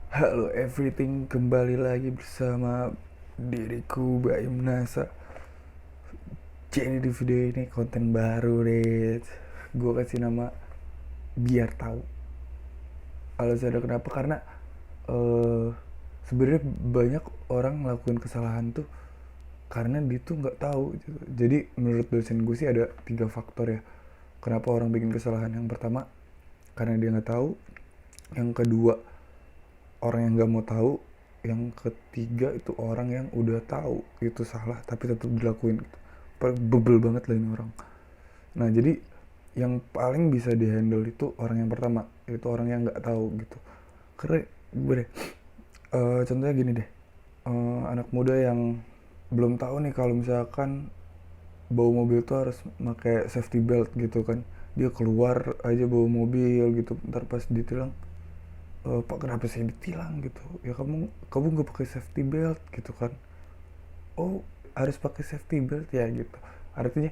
Halo everything, kembali lagi bersama diriku Baim Nasa. Jadi di video ini konten baru deh. Gue kasih nama biar tahu. Alasannya kenapa? Karena eh sebenarnya banyak orang ngelakuin kesalahan tuh karena dia tuh nggak tahu gitu. Jadi menurut dosen gue sih ada 3 faktor ya. Kenapa orang bikin kesalahan? Yang pertama karena dia nggak tahu. Yang kedua orang yang nggak mau tahu. Yang ketiga itu orang yang udah tahu itu salah tapi tetap dilakuin gitu. Bebel banget lah ini orang. Nah jadi yang paling bisa dihandle itu orang yang pertama, itu orang yang nggak tahu gitu. Karena gue deh, contohnya gini deh, anak muda yang belum tahu nih kalau misalkan bawa mobil tuh harus pakai safety belt gitu kan. Dia keluar aja bawa mobil gitu, ntar pas ditilang, Pak kenapa saya ditilang gitu? Ya kamu nggak pakai safety belt gitu kan? Oh harus pakai safety belt ya gitu. Artinya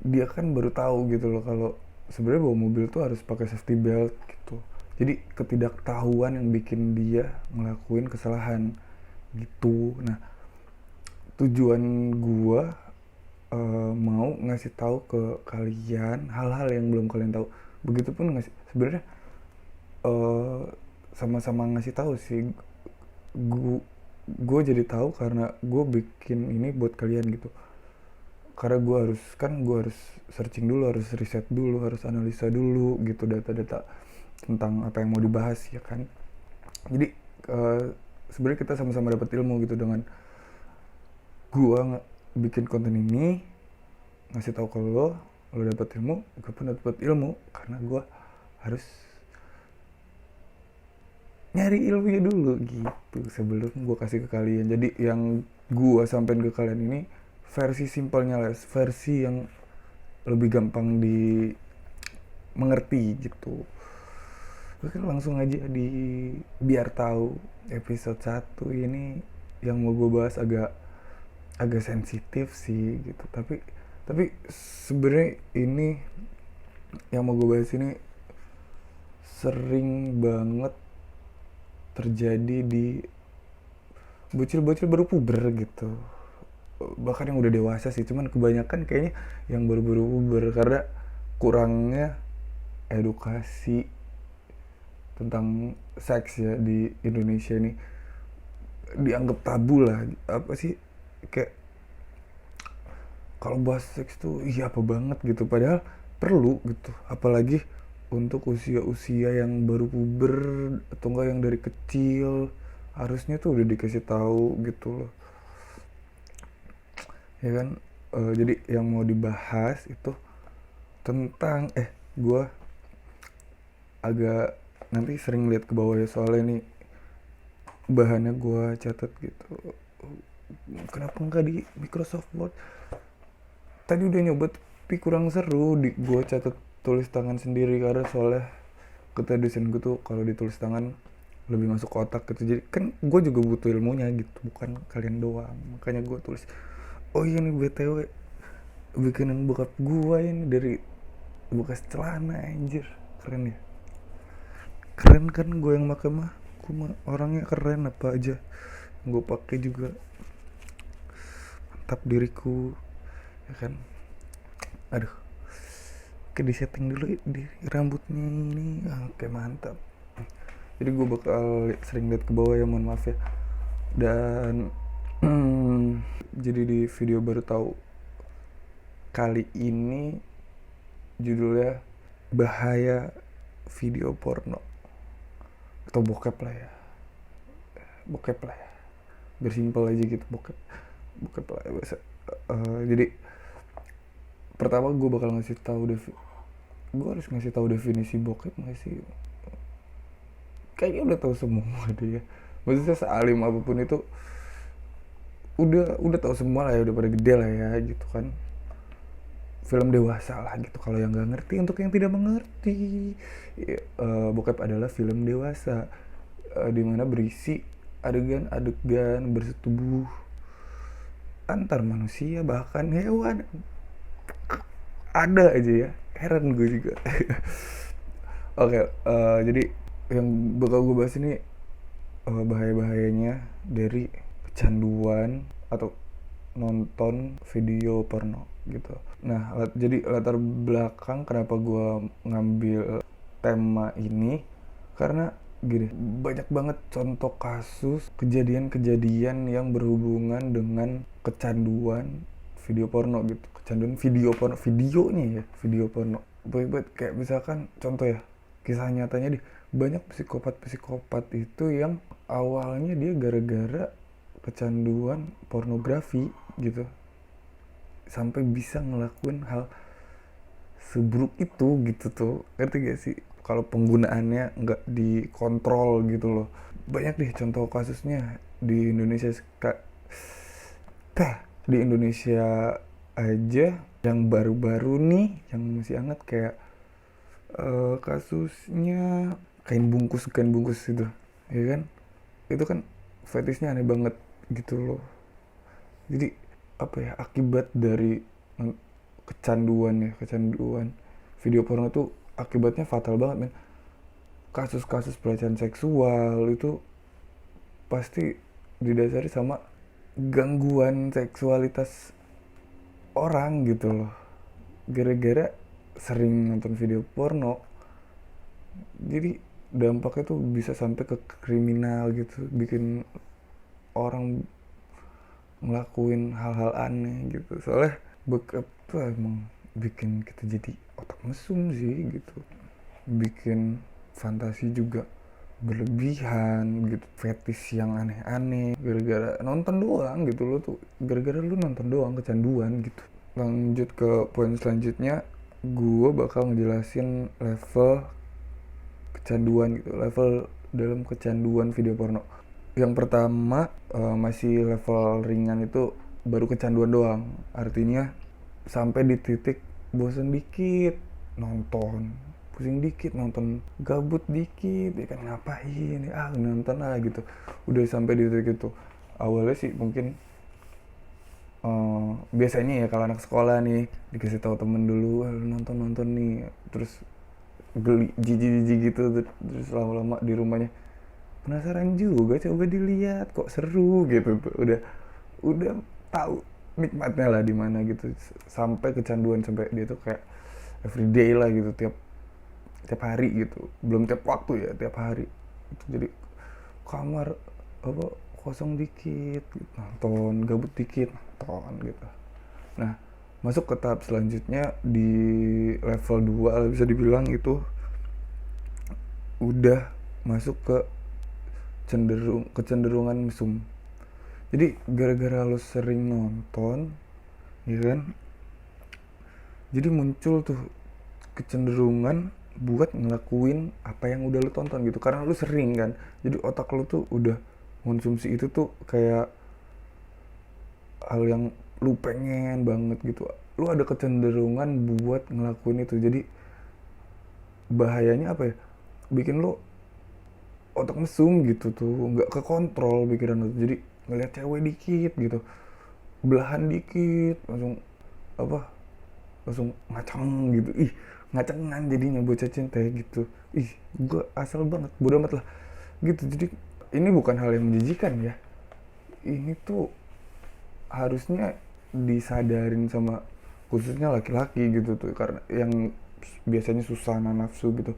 dia kan baru tahu gitu loh kalau sebenarnya bawa mobil tuh harus pakai safety belt gitu. Jadi ketidaktahuan yang bikin dia ngelakuin kesalahan gitu. Nah tujuan gua mau ngasih tahu ke kalian hal-hal yang belum kalian tahu. Begitupun ngasih sebenarnya eh, sama-sama ngasih tahu sih. Gue jadi tahu karena gue bikin ini buat kalian gitu. Karena gue harus searching dulu, harus riset dulu, harus analisa dulu gitu data-data tentang apa yang mau dibahas ya kan. Jadi sebenarnya kita sama-sama dapat ilmu gitu dengan gue bikin konten ini, ngasih tahu ke lo dapat ilmu, gue pun dapat ilmu karena gue harus nyari ilmunya dulu gitu sebelum gue kasih ke kalian. Jadi yang gue sampein ke kalian ini versi simpelnya lah, versi yang lebih gampang mengerti gitu. Oke, langsung aja di biar tahu episode 1 ini yang mau gue bahas agak agak sensitif sih gitu. Tapi sebenarnya ini yang mau gue bahas ini sering banget terjadi di bocil-bocil baru puber gitu. Bahkan yang udah dewasa sih, cuman kebanyakan kayaknya yang baru-baru puber karena kurangnya edukasi tentang seks ya di Indonesia ini. Dianggap tabu lah, apa sih, kayak kalau bahas seks tuh iya apa banget gitu, padahal perlu gitu, apalagi untuk usia-usia yang baru puber atau enggak yang dari kecil harusnya tuh udah dikasih tahu gitu loh ya kan. Jadi yang mau dibahas itu tentang gue agak nanti sering lihat ke bawah ya soalnya ini bahannya gue catat gitu. Kenapa enggak di Microsoft Word? Tadi udah nyoba tapi kurang seru di gue catat tulis tangan sendiri karena soalnya kata dosen gue tuh kalau ditulis tangan lebih masuk otak gitu. Jadi kan gue juga butuh ilmunya gitu, bukan kalian doang, makanya gue tulis. Oh iya nih BTW bikinan bokap gue ini dari bekas celana anjir. Keren ya, keren kan gue yang pakai mah. Gue mah orangnya keren, apa aja gue pakai juga mantap diriku ya kan. Aduh, oke di setting dulu di rambutnya ini. Oke mantap. Jadi gue bakal sering lihat ke bawah ya, mohon maaf ya. Dan jadi di video baru tahu kali ini judulnya bahaya video porno atau bokep lah ya. Bokep lah ya, bersimpel aja gitu, bokep. Bokep lah ya, biasa. Jadi pertama gue bakal ngasih tahu gue harus ngasih tahu definisi bokep nggak sih? Kayaknya udah tahu semua deh ya. Maksudnya sealim apapun itu udah tahu semua lah ya, udah pada gede lah ya gitu kan. Film dewasa lah gitu kalau yang nggak ngerti. Untuk yang tidak mengerti ya, bokep adalah film dewasa dimana berisi adegan-adegan bersetubuh antar manusia bahkan hewan. Ada aja ya, heran gue juga. Oke, jadi yang bakal gue bahas ini bahaya-bahayanya dari kecanduan atau nonton video porno gitu. Nah, jadi latar belakang kenapa gue ngambil tema ini karena gini, banyak banget contoh kasus kejadian-kejadian yang berhubungan dengan kecanduan video porno gitu. Kecanduan video porno, videonya ya, video porno. Baik-baik kayak misalkan contoh ya, kisah nyatanya deh, banyak psikopat-psikopat itu yang awalnya dia gara-gara kecanduan pornografi gitu sampai bisa ngelakuin hal seburuk itu gitu tuh, ngerti gak sih? Kalau penggunaannya nggak dikontrol gitu loh. Banyak deh contoh kasusnya di Indonesia. Di Indonesia aja yang baru-baru nih yang masih hangat kayak kasusnya kain bungkus itu, ya kan? Itu kan fetishnya aneh banget gitu loh. Jadi apa ya, akibat dari kecanduan video porno tuh akibatnya fatal banget men. Kasus-kasus pelecehan seksual itu pasti didasari sama gangguan seksualitas orang gitu loh, gara-gara sering nonton video porno. Jadi dampaknya tuh bisa sampai ke kriminal gitu, bikin orang ngelakuin hal-hal aneh gitu. Soalnya bokep tuh emang bikin kita jadi otak mesum sih gitu, bikin fantasi juga berlebihan gitu, fetish yang aneh-aneh gara-gara nonton doang gitu. Lo tuh gara-gara lu nonton doang kecanduan gitu. Lanjut ke poin selanjutnya, gue bakal ngejelasin level kecanduan gitu, level dalam kecanduan video porno. Yang pertama masih level ringan, itu baru kecanduan doang, artinya sampai di titik bosan dikit nonton, pusing dikit nonton, gabut dikit ya kan, ngapain ya nonton lah gitu. Udah sampai di titik itu. Awalnya sih mungkin biasanya ya kalau anak sekolah nih dikasih tahu temen dulu, nonton nih, terus geli jijik gitu, terus lama-lama di rumahnya penasaran juga, coba dilihat kok seru gitu tuh. Udah tahu nikmatnya lah di mana gitu, sampai kecanduan, sampai dia tuh kayak everyday lah gitu, tiap hari gitu, belum tiap waktu ya, tiap hari itu. Jadi kamar apa kosong dikit nonton, gabut dikit nonton gitu. Nah, masuk ke tahap selanjutnya di level 2 bisa dibilang itu udah masuk ke kecenderungan mesum. Jadi gara-gara lo sering nonton, ya kan, jadi muncul tuh kecenderungan buat ngelakuin apa yang udah lo tonton gitu, karena lo sering kan. Jadi otak lo tuh udah konsumsi itu tuh kayak hal yang lu pengen banget gitu. Lu ada kecenderungan buat ngelakuin itu. Jadi bahayanya apa ya, bikin lu otak mesum gitu tuh, nggak kekontrol pikiran lu. Jadi ngeliat cewek dikit gitu, belahan dikit langsung apa, langsung ngaceng gitu. Ngacengan jadinya bocah cinta gitu. Gue asal banget, bodo amat lah gitu. Jadi ini bukan hal yang menjijikan ya, ini tuh harusnya disadarin sama khususnya laki-laki gitu tuh, karena yang biasanya susah nafsu gitu.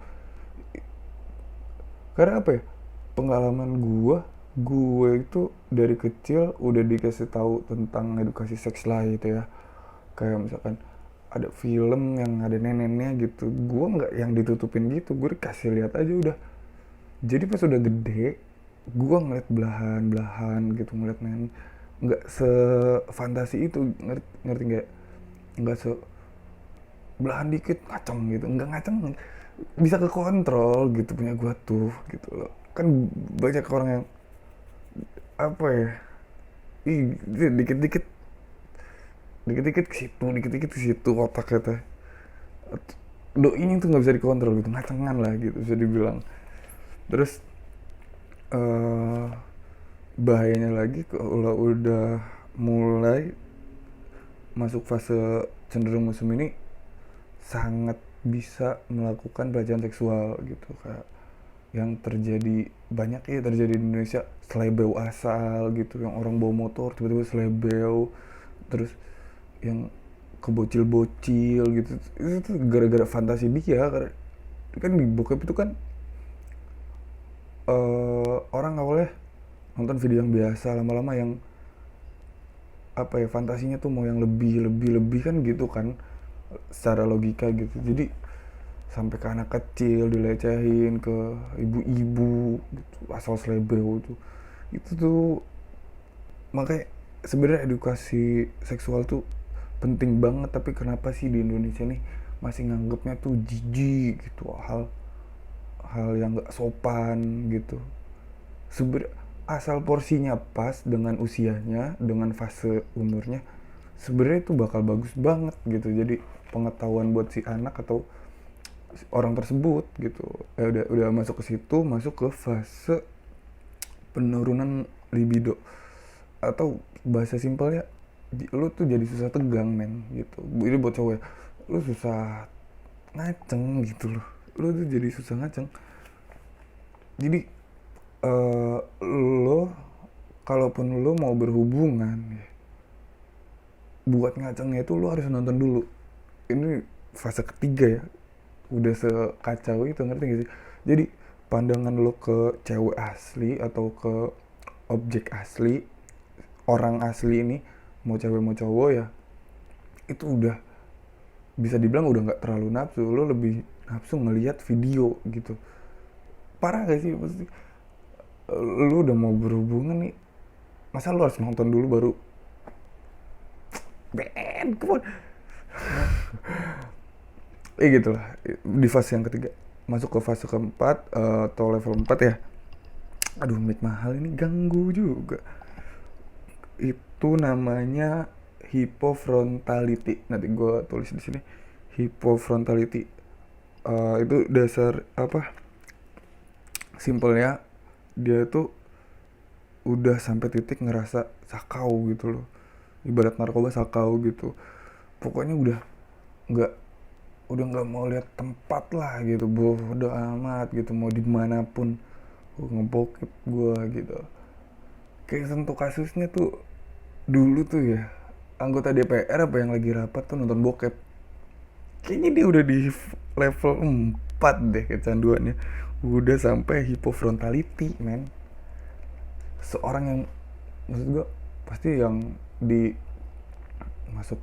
Karena apa ya, pengalaman gue itu dari kecil udah dikasih tahu tentang edukasi seks lah gitu ya. Kayak misalkan ada film yang ada neneknya gitu, gue nggak yang ditutupin gitu, gue dikasih lihat aja udah. Jadi pas udah gede, gue ngeliat belahan gitu, ngeliat nenek, nggak sefantasi itu, ngerti nggak se belahan dikit ngaceng gitu, nggak ngaceng, bisa kekontrol gitu punya gue tuh gitu loh. Kan banyak orang yang apa ya, dikit-dikit dikit-dikit ke situ otaknya teh, ini tuh nggak bisa dikontrol gitu, ngacengan lah gitu bisa dibilang. Terus bahayanya lagi kalau udah mulai masuk fase cenderung mesum ini, sangat bisa melakukan pelecehan seksual gitu. Kayak yang banyak terjadi di Indonesia, selebeo asal gitu, yang orang bawa motor tiba-tiba selebeo, terus yang kebocil-bocil gitu, itu tuh gara-gara fantasi dia. Karena kan di bokep itu kan orang awalnya nonton video yang biasa, lama-lama yang fantasinya tuh mau yang lebih kan gitu kan, secara logika gitu. Jadi sampai ke anak kecil dilecehin, ke ibu-ibu gitu, asal selebeo tuh. Itu tuh makanya sebenarnya edukasi seksual tuh penting banget, tapi kenapa sih di Indonesia nih masih nganggapnya tuh jijik gitu, hal yang nggak sopan gitu. Sebenarnya asal porsinya pas dengan usianya, dengan fase umurnya, sebenarnya itu bakal bagus banget gitu. Jadi pengetahuan buat si anak atau orang tersebut gitu. Udah masuk ke situ, masuk ke fase penurunan libido, atau bahasa simpelnya lu tuh jadi susah tegang men gitu. Ini buat cowok ya, lu susah ngaceng gitu loh, lu tuh jadi susah ngaceng. Jadi lo kalaupun lo mau berhubungan ya, buat ngacengnya itu lo harus nonton dulu. Ini fase ketiga ya, udah sekacau itu, ngerti gak sih? Jadi pandangan lo ke cewek asli atau ke objek asli, orang asli ini, mau cewek mau cowok ya, itu udah bisa dibilang udah nggak terlalu nafsu. Lo lebih nafsu ngelihat video gitu. Parah gak sih? Pasti lu udah mau berhubungan nih, masa lu harus nonton dulu baru Ben, come on. Gitu lah. Di fase yang ketiga, masuk ke fase keempat, atau level 4 ya. Aduh, mic mahal ini ganggu juga. Itu namanya hypofrontality. Nanti gue tulis di sini. Hypofrontality. Itu dasar simpelnya dia tuh udah sampai titik ngerasa sakau gitu loh. Ibarat narkoba sakau gitu. Pokoknya nggak udah nggak mau lihat tempat lah gitu, bodo amat gitu, mau dimanapun ngebokep gue gitu. Kayak sentuh kasusnya tuh dulu tuh ya, anggota DPR apa yang lagi rapat tuh nonton bokep. Kayaknya dia udah di level 4 deh kecanduannya, udah sampai hypofrontality men. Seorang yang, maksud gue, pasti yang di masuk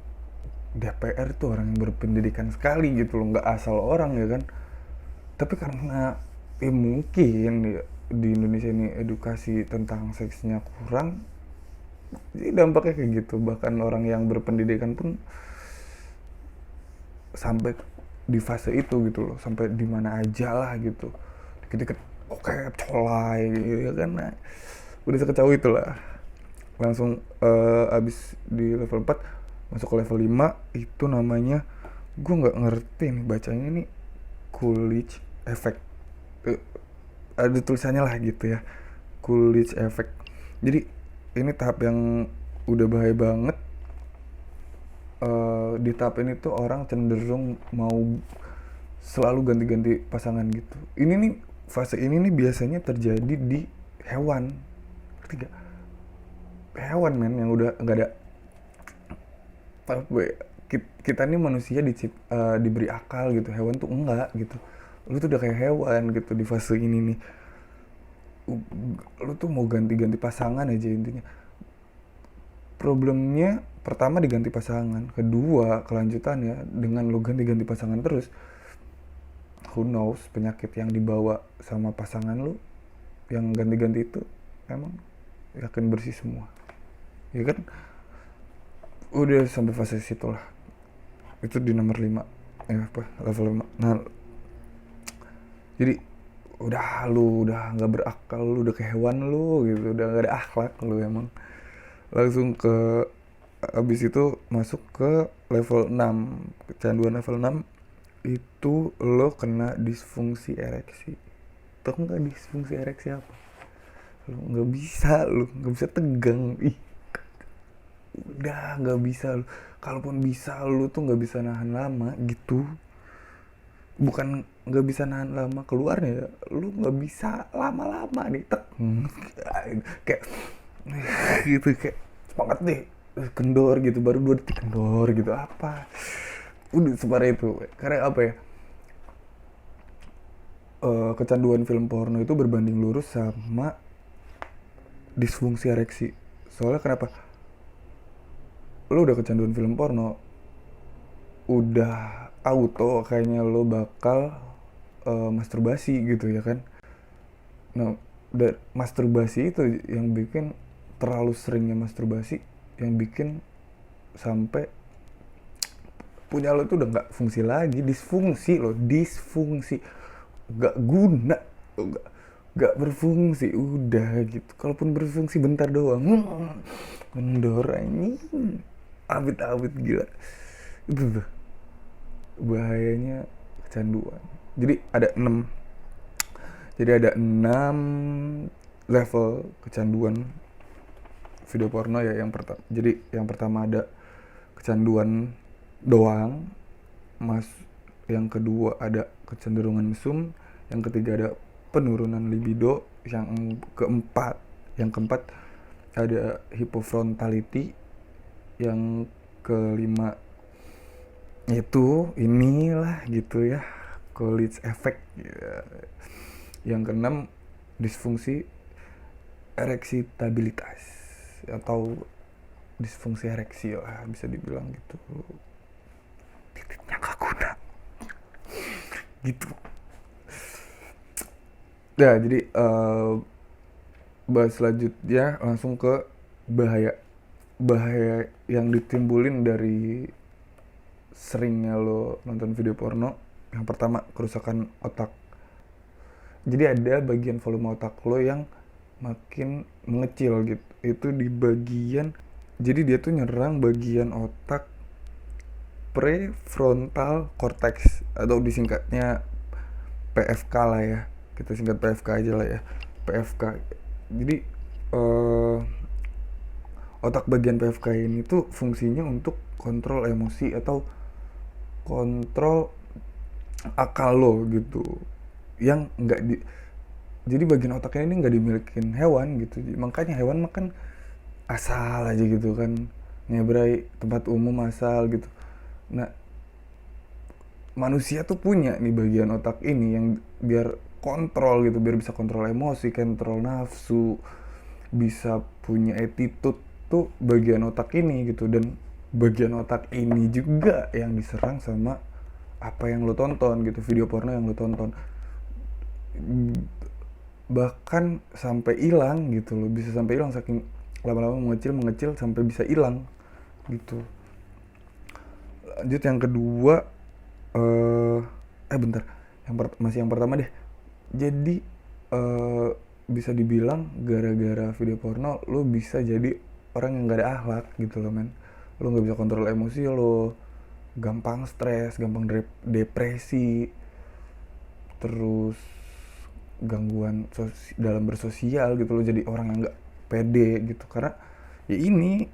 DPR tuh orang yang berpendidikan sekali gitu loh, nggak asal orang ya kan. Tapi karena mungkin ya, di Indonesia ini edukasi tentang seksnya kurang, jadi dampaknya kayak gitu. Bahkan orang yang berpendidikan pun sampai di fase itu gitu loh, sampai di mana aja lah gitu, dikit-dikit oke colai gitu ya kan. Nah, udah sekecau itulah. Langsung abis di level 4 masuk ke level 5, itu namanya, gue nggak ngerti nih bacanya, nih Coolidge Effect. Ada tulisannya lah gitu ya, Coolidge Effect. Jadi ini tahap yang udah bahaya banget. Di tahap ini tuh orang cenderung mau selalu ganti-ganti pasangan gitu. Ini nih, fase ini nih biasanya terjadi di hewan. Ketiga, hewan men, yang udah nggak ada kita nih manusia diberi akal gitu, hewan tuh enggak gitu. Lu tuh udah kayak hewan gitu di fase ini nih. Lu tuh mau ganti-ganti pasangan aja intinya. Problemnya pertama diganti pasangan, kedua kelanjutannya dengan lu ganti-ganti pasangan terus, who knows penyakit yang dibawa sama pasangan lu yang ganti-ganti itu emang yakin bersih semua ya kan. Udah sampai fase situ lah, itu di nomor 5 level 5. Nah, jadi lu udah nggak berakal, lu udah kayak hewan lu gitu, udah nggak ada akhlak lu emang. Langsung ke abis itu masuk ke level 6, kecanduan level 6 itu lo kena disfungsi ereksi. Tau nggak disfungsi ereksi apa? Lu nggak bisa tegang. Udah nggak bisa lu, kalaupun bisa lu tuh nggak bisa nahan lama gitu. bukan nggak bisa nahan lama keluarnya, lu nggak bisa lama-lama nih tek kayak gitu, kayak semangat deh kendor gitu, baru 2 detik kendor gitu, apa udah separah itu. Karena apa ya, kecanduan film porno itu berbanding lurus sama disfungsi ereksi. Soalnya kenapa, lu udah kecanduan film porno, udah auto kayaknya lo bakal masturbasi gitu ya kan. Nah, masturbasi itu yang bikin, terlalu seringnya masturbasi yang bikin sampai punya lo tuh udah nggak fungsi lagi, disfungsi lo, disfungsi, nggak guna, nggak berfungsi udah gitu. Kalaupun berfungsi bentar doang, kendor anjing, abit-abit gila itu tuh bahayanya kecanduan. Jadi ada 6 level kecanduan video porno ya. Yang pertama ada kecanduan doang, mas. Yang kedua ada kecenderungan mesum. Yang ketiga ada penurunan libido. Yang keempat ada hypofrontality. Yang kelima itu inilah gitu ya, college effect ya. Yang keenam disfungsi ereksitabilitas atau disfungsi ereksi lah bisa dibilang gitu, titiknya gak guna gitu. Nah jadi bahas selanjutnya langsung ke bahaya yang ditimbulin dari seringnya lo nonton video porno. Yang pertama, kerusakan otak. Jadi ada bagian volume otak lo yang makin mengecil gitu. Itu di bagian, jadi dia tuh nyerang bagian otak prefrontal cortex atau disingkatnya PFK lah ya. Kita singkat PFK aja lah ya. PFK. Jadi otak bagian PFK ini tuh fungsinya untuk kontrol emosi atau kontrol akal lo gitu, yang nggak di, jadi bagian otaknya ini nggak dimilikin hewan gitu. Makanya hewan makan asal aja gitu kan, ngebrai tempat umum asal gitu. Nah manusia tuh punya nih bagian otak ini yang biar kontrol gitu, biar bisa kontrol emosi, kontrol nafsu, bisa punya attitude tuh bagian otak ini gitu. Dan bagian otak ini juga yang diserang sama apa yang lo tonton gitu, video porno yang lo tonton, bahkan sampai hilang gitu lo, bisa sampai hilang saking lama-lama mengecil sampai bisa hilang gitu. Lanjut yang kedua, bentar, masih yang pertama deh. Jadi bisa dibilang gara-gara video porno lo bisa jadi orang yang gak ada akhlak gitu loh men. Lo gak bisa kontrol emosi lo, gampang stres, gampang depresi, terus gangguan dalam bersosial gitu lo, jadi orang yang gak pede gitu. Karena ya ini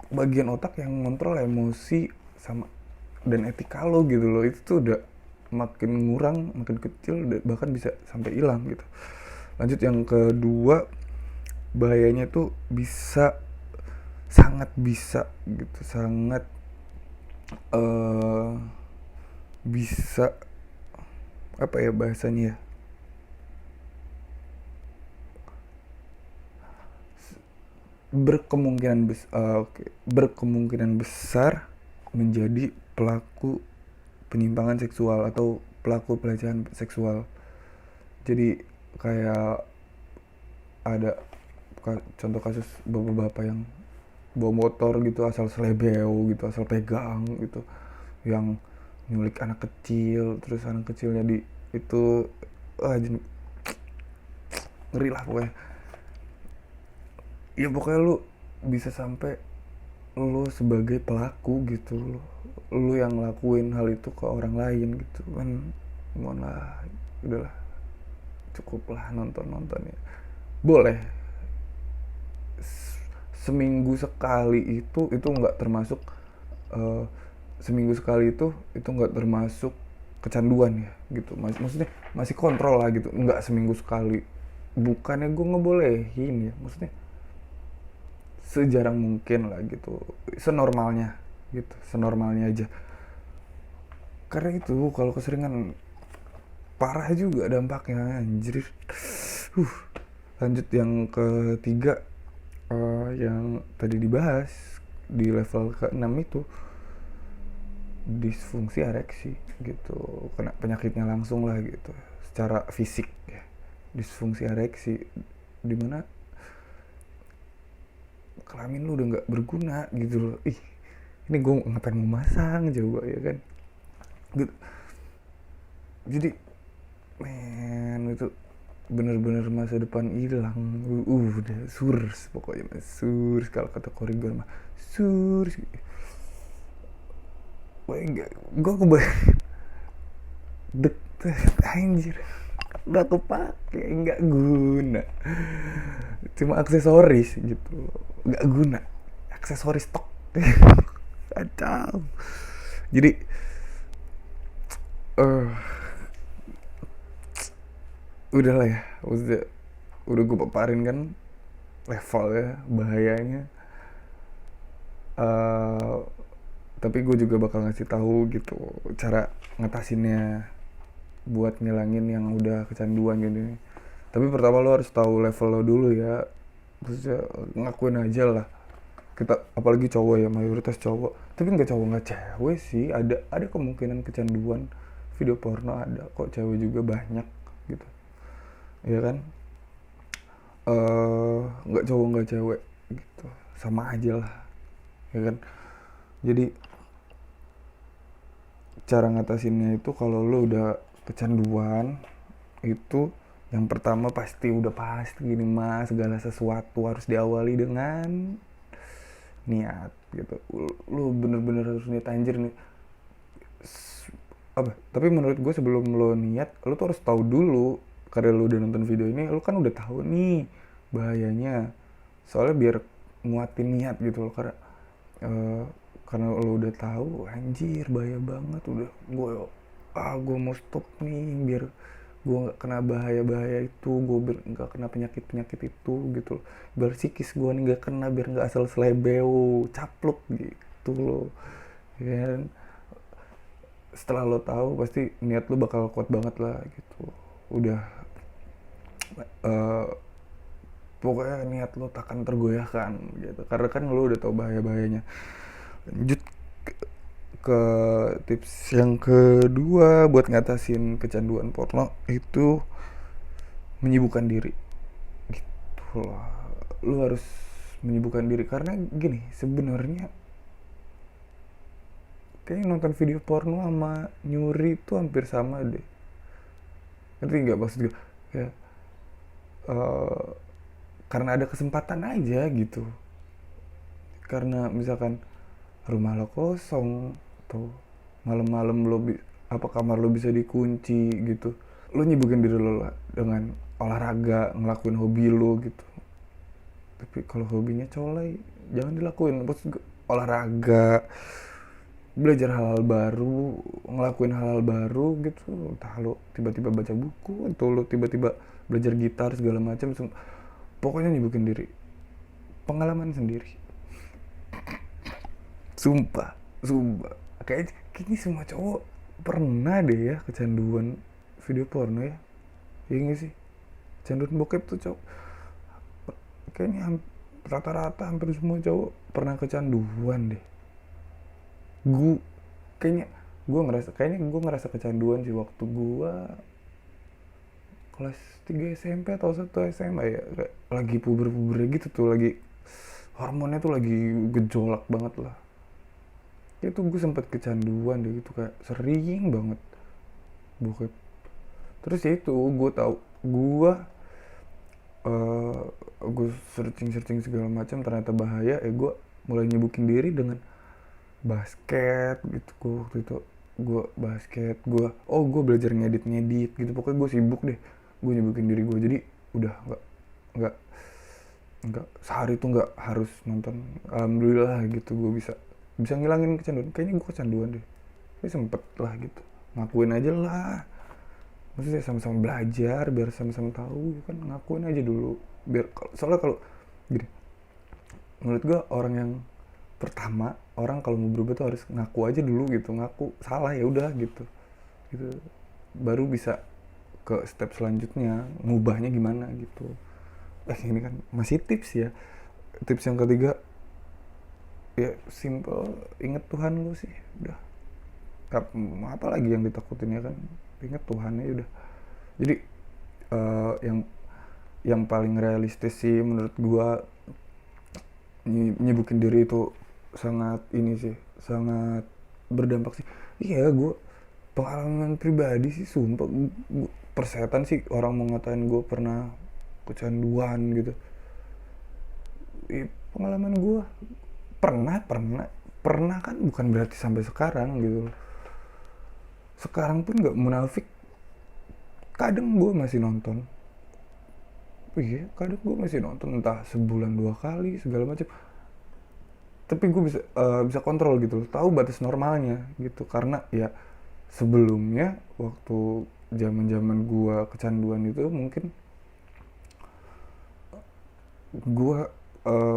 bagian otak yang ngontrol emosi sama dan etika lo gitu loh, itu tuh udah makin ngurang, makin kecil, bahkan bisa sampai hilang gitu. Lanjut yang kedua, bahayanya tuh sangat bisa gitu, sangat bisa apa ya bahasanya ya, berkemungkinan besar menjadi pelaku penyimpangan seksual atau pelaku pelecehan seksual. Jadi kayak ada contoh kasus bapak-bapak yang bawa motor gitu asal selebeo gitu, asal pegang gitu, yang nyulik anak kecil, terus anak kecilnya di itu ngeri lah pokoknya. Ya pokoknya lu bisa sampai lu sebagai pelaku gitu, lu yang ngelakuin hal itu ke orang lain gitu kan. Mohon lah, udahlah, cukup lah nonton ya. Boleh seminggu sekali itu nggak termasuk seminggu sekali itu nggak termasuk kecanduan ya gitu. Maksudnya masih kontrol lah gitu, nggak seminggu sekali. Bukannya gue ngebolehin ya, maksudnya sejarang mungkin lah gitu, senormalnya gitu, senormalnya aja. Karena itu kalau keseringan parah juga dampaknya, anjir. uh Lanjut yang ketiga, yang tadi dibahas di level ke-6 itu, disfungsi ereksi gitu, kena penyakitnya langsung lah gitu secara fisik ya. Disfungsi ereksi dimana kelamin lu udah nggak berguna gitu loh. Ini gue ngapain mau masang coba ya kan gitu. Jadi men, itu bener-bener masa depan hilang. Udah surs pokoknya, mas surs kalau kata Korigor mah surs. Wah, enggak, gue kebayang dek anjir, udah kepake nggak guna, cuma aksesoris gitu, nggak guna, aksesoris stok. Kacau. Jadi udahlah ya, udah gue paparin kan levelnya, bahayanya. Tapi gue juga bakal ngasih tahu gitu cara ngatasinnya buat ngilangin yang udah kecanduan gini. Tapi pertama lo harus tahu level lo dulu ya. Terus ngakuin aja lah. Kita apalagi cowok ya, mayoritas cowok. Tapi nggak cowok nggak cewek sih. Ada kemungkinan kecanduan video porno, ada kok cewek juga banyak gitu. Ya kan? Nggak cowok nggak cewek gitu. Sama aja lah. Ya kan? Jadi cara ngatasinnya itu kalau lo udah kecanduan itu, yang pertama pasti gini mas, segala sesuatu harus diawali dengan niat gitu. Lo bener-bener harus niat, anjir nih. Tapi menurut gue sebelum lo niat, lo tuh harus tahu dulu. Karena lo udah nonton video ini, lo kan udah tahu nih bahayanya. Soalnya biar nguatin niat gitu loh, karena lo udah tahu anjir bahaya banget, udah gue mau stop nih biar gue nggak kena bahaya itu, gue nggak kena penyakit itu gitu, biar psikis gue nih nggak kena, biar nggak asal selebeo capluk gitu loh ya. Setelah lo tahu pasti niat lo bakal kuat banget lah gitu. Udah pokoknya niat lo takkan tergoyahkan gitu, karena kan lo udah tahu bahayanya. Lanjut ke tips yang kedua buat ngatasin kecanduan porno itu menyibukkan diri gitu loh. Lu harus menyibukkan diri karena gini, sebenarnya kayaknya nonton video porno sama nyuri itu hampir sama deh. Ngerti nggak maksud gue? Ya, karena ada kesempatan aja gitu. Karena misalkan rumah lo kosong atau malam-malam kamar lo bisa dikunci gitu, lo nyibukin diri lo lah dengan olahraga, ngelakuin hobi lo gitu. Tapi kalau hobinya colai, jangan dilakuin. Maksud gue, olahraga, belajar hal-hal baru, ngelakuin hal-hal baru gitu. Entah lo tiba-tiba baca buku atau lo tiba-tiba belajar gitar segala macam, pokoknya nyibukin diri. Pengalaman sendiri, sumpah kayaknya semua cowok pernah deh ya kecanduan video porno ya. Iya gak sih? Kecanduan bokep tuh cowok kayaknya rata-rata hampir semua cowok pernah kecanduan deh. Kayaknya gue ngerasa kecanduan sih waktu gue kelas 3 SMP atau 1 SMA ya, lagi puber-pubernya gitu tuh, lagi hormonnya tuh lagi gejolak banget lah. Itu gue sempet kecanduan deh gitu, kayak sering banget bokep. Terus ya itu gue searching segala macam, ternyata bahaya. Gue mulai nyibukin diri dengan basket gitu. Waktu itu gue basket, gue belajar ngedit gitu. Pokoknya gue sibuk deh, gue nyibukin diri gue. Jadi udah nggak sehari tuh nggak harus nonton. Alhamdulillah gitu, gue bisa ngilangin kecanduan. Kayaknya gue kecanduan deh, tapi sempet lah gitu. ngakuin aja lah, maksudnya sama-sama belajar biar sama-sama tahu kan, ngakuin aja dulu biar, soalnya kalau gini, menurut gue orang yang pertama, orang kalau mau berubah tuh harus ngaku aja dulu gitu, ngaku salah ya udah gitu gitu, baru bisa ke step selanjutnya ngubahnya gimana gitu. Ini kan masih tips ya. Tips yang ketiga ya simple, inget Tuhan lu sih udah, apa lagi yang ditakutin ya kan, inget Tuhan ya udah. Jadi yang paling realistis sih menurut gua, nyibukin diri itu sangat ini sih, sangat berdampak sih. Iya, gua pengalaman pribadi sih sumpah, persetan sih orang mau ngatain gue pernah kecanduan gitu. Pengalaman gue pernah pernah pernah kan bukan berarti sampai sekarang gitu. Sekarang pun nggak munafik, kadang gue masih nonton. Iya, kadang gue masih nonton, entah sebulan 2 kali segala macam. Tapi gue bisa kontrol gitu, tahu batas normalnya gitu. Karena ya sebelumnya waktu zaman gue kecanduan itu, mungkin gue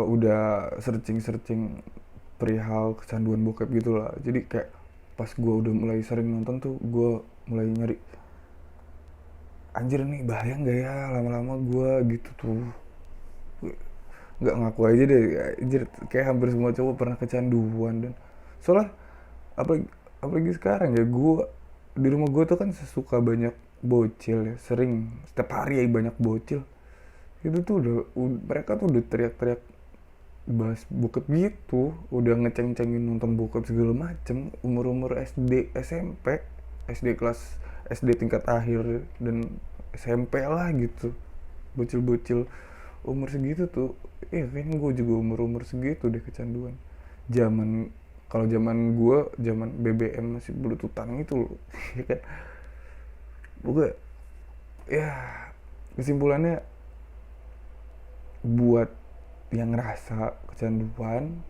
udah searching perihal kecanduan bokep gitu lah. Jadi kayak pas gue udah mulai sering nonton tuh, gue mulai nyari, anjir nih bahaya nggak ya lama-lama gue gitu tuh. Nggak ngaku aja deh, anjir kayak hampir semua cowok pernah kecanduan. Dan soalnya apalagi sekarang ya, gue di rumah gue tuh kan suka banyak bocil ya, sering setiap hari ya banyak bocil. Itu tuh mereka tuh udah teriak-teriak bahas bokep gitu, udah ngeceng-cengin nonton bokep segala macem, umur SD, SMP, SD tingkat akhir dan SMP lah gitu. Bocil-bocil umur segitu tuh, kan gue juga umur segitu deh kecanduan. Zaman Kalau zaman gue, zaman BBM masih bluetoothan itu loh. Ya kan, gue ya kesimpulannya, buat yang ngerasa kecanduan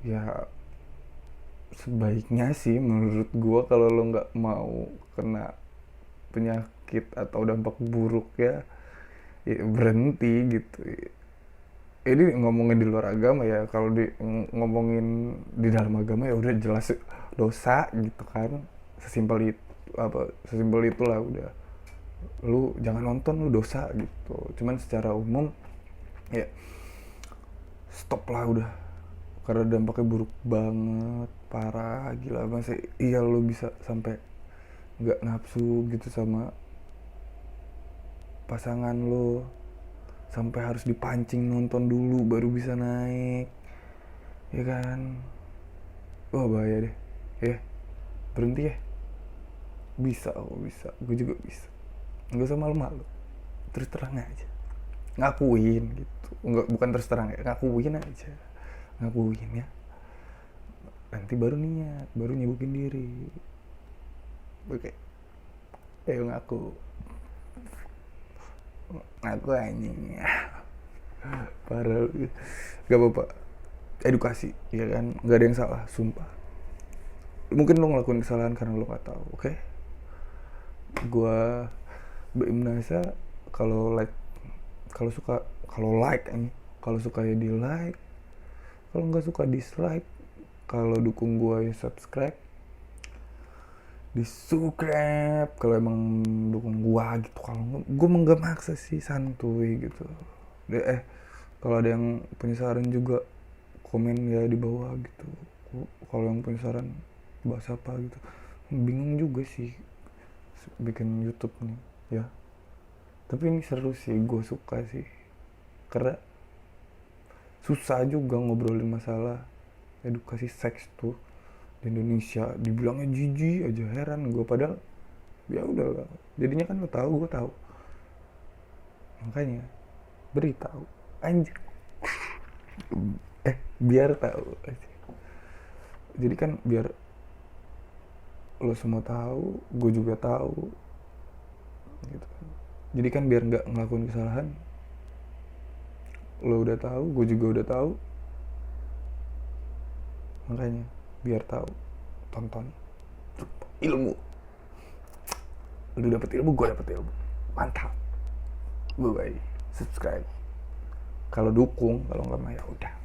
ya sebaiknya sih menurut gue, kalau lo nggak mau kena penyakit atau dampak buruk ya berhenti gitu. Ini ngomongin di luar agama ya, kalau ngomongin di dalam agama ya udah jelas dosa gitu kan, sesimpel itu, sesimpel itulah udah, lu jangan nonton, lu dosa gitu. Cuman secara umum ya stop lah udah, karena dampaknya buruk banget, parah, gila. Masa iya lu bisa sampai nggak nafsu gitu sama pasangan lo, sampai harus dipancing nonton dulu baru bisa naik, ya kan? Wah bahaya deh ya, berhenti ya. Bisa, gue juga bisa. Nggak usah malu-malu, terus terang aja, ngakuin gitu. Nggak, bukan terus terang ya, ngakuin aja, ngakuin ya. Nanti baru niat, baru nyibukin diri. Oke, ayo ngaku anjing. Parah, gak apa-apa, edukasi ya kan, nggak ada yang salah sumpah. Mungkin lo ngelakuin kesalahan karena lo gak tahu, oke? Gua Baim Nasa. Kalau suka, kalau suka ya di like, kalau nggak suka dislike. Kalau dukung gua ya subscribe, kalau emang dukung gua gitu. Kalau gua nggak maksa sih, santuy gitu. Kalau ada yang punya saran juga komen ya di bawah gitu. Kalau yang punya saran bahas apa gitu, bingung juga sih bikin YouTube nih ya. Tapi ini seru sih, gue suka sih, karena susah juga ngobrolin masalah edukasi seks tuh di Indonesia. Dibilangnya jijik aja, heran gue. Padahal ya udah, jadinya kan lo tahu, gue tahu, makanya beritahu anjir. Biar tahu, jadi kan biar lo semua tahu, gue juga tahu gitu kan. Jadi kan biar nggak ngelakuin kesalahan, lo udah tahu, gue juga udah tahu, makanya biar tahu, tonton. ilmu. Lu dapet ilmu, gue dapet ilmu. Mantap. Bye bye. Subscribe. Kalau dukung, kalau nggak mah ya udah.